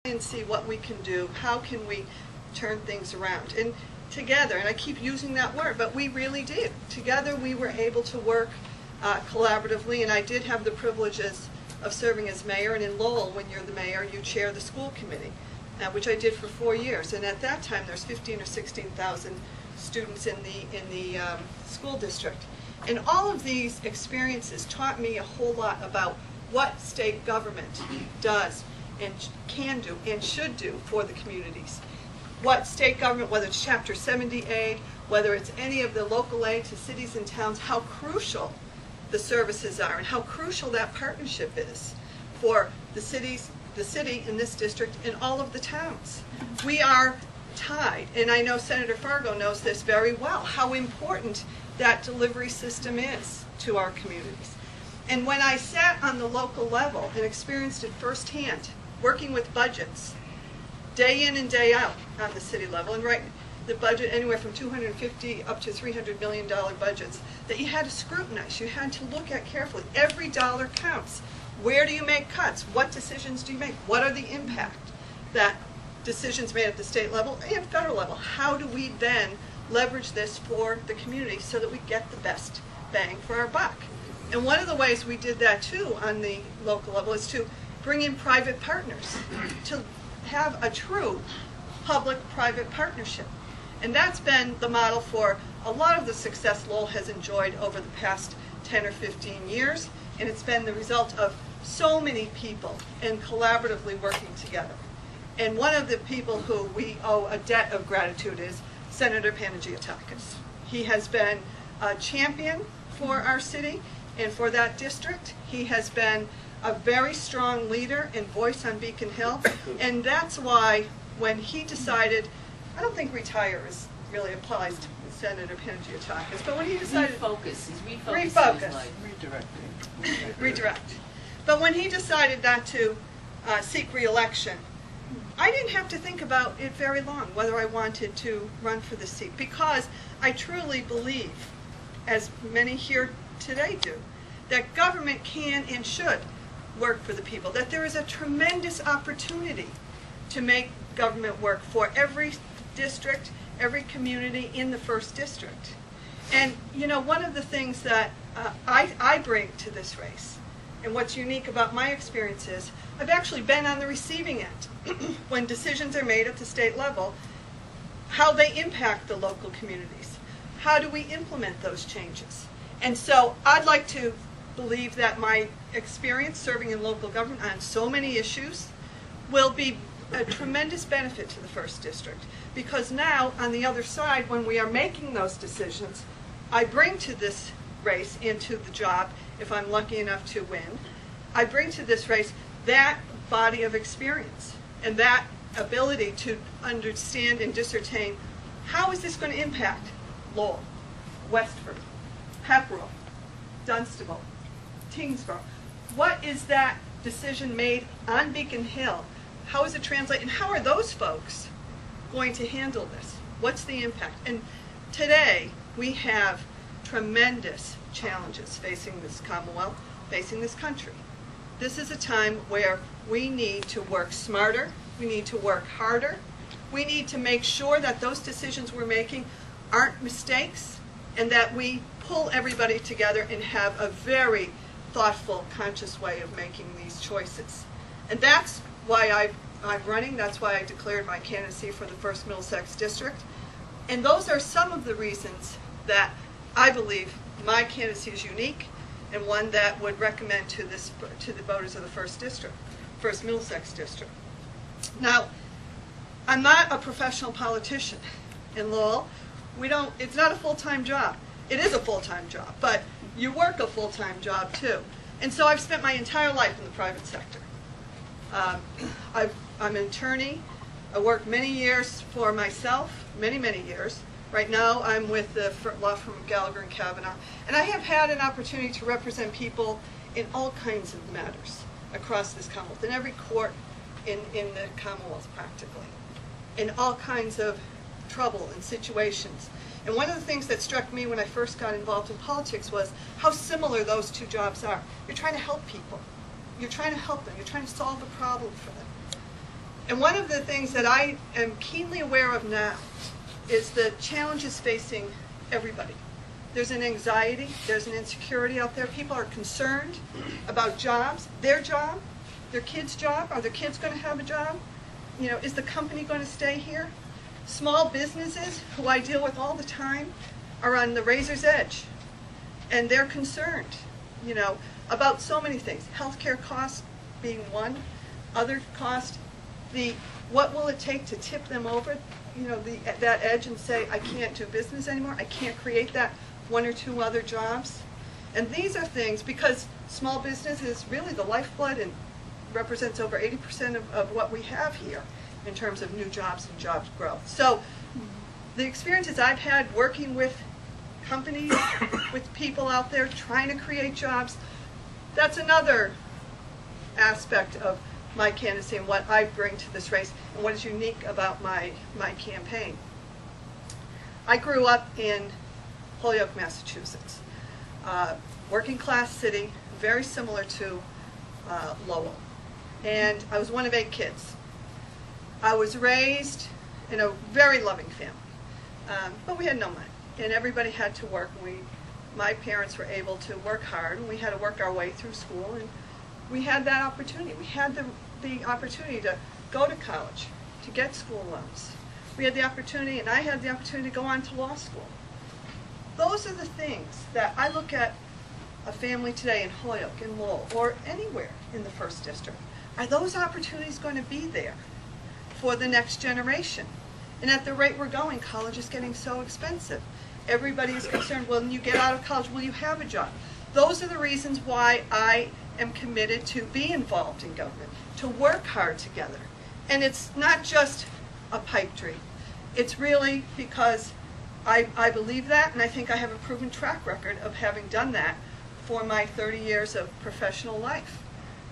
and see what we can do. How can we turn things around? And together, and I keep using that word, but we really did. Together we were able to work collaboratively, and I did have the privileges of serving as mayor. And in Lowell, when you're the mayor, you chair the school committee, which I did for 4 years. And at that time, there's 15 or 16,000 students in the school district. And all of these experiences taught me a whole lot about what state government does and can do and should do for the communities. What state government, whether it's Chapter 70 aid, whether it's any of the local aid to cities and towns, how crucial the services are and how crucial that partnership is for the city in this district and all of the towns. We are tied, and I know Senator Fargo knows this very well, how important that delivery system is to our communities. And when I sat on the local level and experienced it firsthand, working with budgets, day in and day out on the city level, and the budget anywhere from $250 up to $300 million budgets that you had to scrutinize, you had to look at carefully. Every dollar counts. Where do you make cuts? What decisions do you make? What are the impact that decisions made at the state level and federal level? How do we then leverage this for the community so that we get the best bang for our buck? And one of the ways we did that too on the local level is to bring in private partners, to have a true public-private partnership. And that's been the model for a lot of the success Lowell has enjoyed over the past 10 or 15 years, and it's been the result of so many people and collaboratively working together. And one of the people who we owe a debt of gratitude is Senator Panagiotakis. He has been a champion for our city and for that district. He has been a very strong leader and voice on Beacon Hill, and that's why when he decided, I don't think retire really applies to Senator Panagiotakis, but when he decided redirect. But when he decided not to seek re-election, I didn't have to think about it very long whether I wanted to run for the seat, because I truly believe, as many here today do, that government can and should work for the people, that there is a tremendous opportunity to make government work for every district, every community in the first district. And you know, one of the things that I bring to this race, and what's unique about my experience is, I've actually been on the receiving end when decisions are made at the state level, how they impact the local communities. How do we implement those changes? And so I'd like to believe that my experience serving in local government on so many issues will be a tremendous benefit to the first district, because now on the other side, when we are making those decisions, I bring to this race and to the job, if I'm lucky enough to win, I bring to this race that body of experience and that ability to understand and discern how is this going to impact Lowell, Westford, Pepperell, Dunstable, Tingsboro. What is that decision made on Beacon Hill? How is it translated? And how are those folks going to handle this? What's the impact? And today we have tremendous challenges facing this Commonwealth, facing this country. This is a time where we need to work smarter, we need to work harder, we need to make sure that those decisions we're making aren't mistakes, and that we pull everybody together and have a very thoughtful, conscious way of making these choices. And that's why I'm running. That's why I declared my candidacy for the 1st Middlesex District. And those are some of the reasons that I believe my candidacy is unique, and one that would recommend to the voters of the 1st District, 1st Middlesex District. Now, I'm not a professional politician in Lowell. It's not a full-time job. It is a full-time job, but you work a full-time job too. And so I've spent my entire life in the private sector. I'm an attorney. I worked many years for myself, many years. Right now I'm with the law firm of Gallagher and Kavanaugh, and I have had an opportunity to represent people in all kinds of matters across this Commonwealth, in every court in the Commonwealth practically, in all kinds of trouble and situations. And one of the things that struck me when I first got involved in politics was how similar those two jobs are. You're trying to help people. You're trying to help them. You're trying to solve a problem for them. And one of the things that I am keenly aware of now is the challenges facing everybody. There's an anxiety, there's an insecurity out there. People are concerned about jobs, their job, their kids' job. Are their kids going to have a job? You know, is the company going to stay here? Small businesses, who I deal with all the time, are on the razor's edge. And they're concerned, you know, about so many things. Healthcare costs being one, other costs, what will it take to tip them over, you know, that edge and say, I can't do business anymore, I can't create that one or two other jobs. And these are things, because small business is really the lifeblood and represents over 80% of what we have here in terms of new jobs and jobs growth. So the experiences I've had working with companies, with people out there trying to create jobs, that's another aspect of my candidacy and what I bring to this race and what is unique about my campaign. I grew up in Holyoke, Massachusetts, working class city, very similar to Lowell. And I was one of 8 kids. I was raised in a very loving family, but we had no money, and everybody had to work. My parents were able to work hard, and we had to work our way through school, and we had that opportunity. We had the opportunity to go to college, to get school loans. We had the opportunity, and I had the opportunity to go on to law school. Those are the things that I look at a family today in Holyoke, in Lowell, or anywhere in the 1st District. Are those opportunities going to be there for the next generation? And at the rate we're going, college is getting so expensive. Everybody is concerned, when you get out of college, will you have a job? Those are the reasons why I am committed to be involved in government, to work hard together. And it's not just a pipe dream. It's really because I believe that, and I think I have a proven track record of having done that for my 30 years of professional life.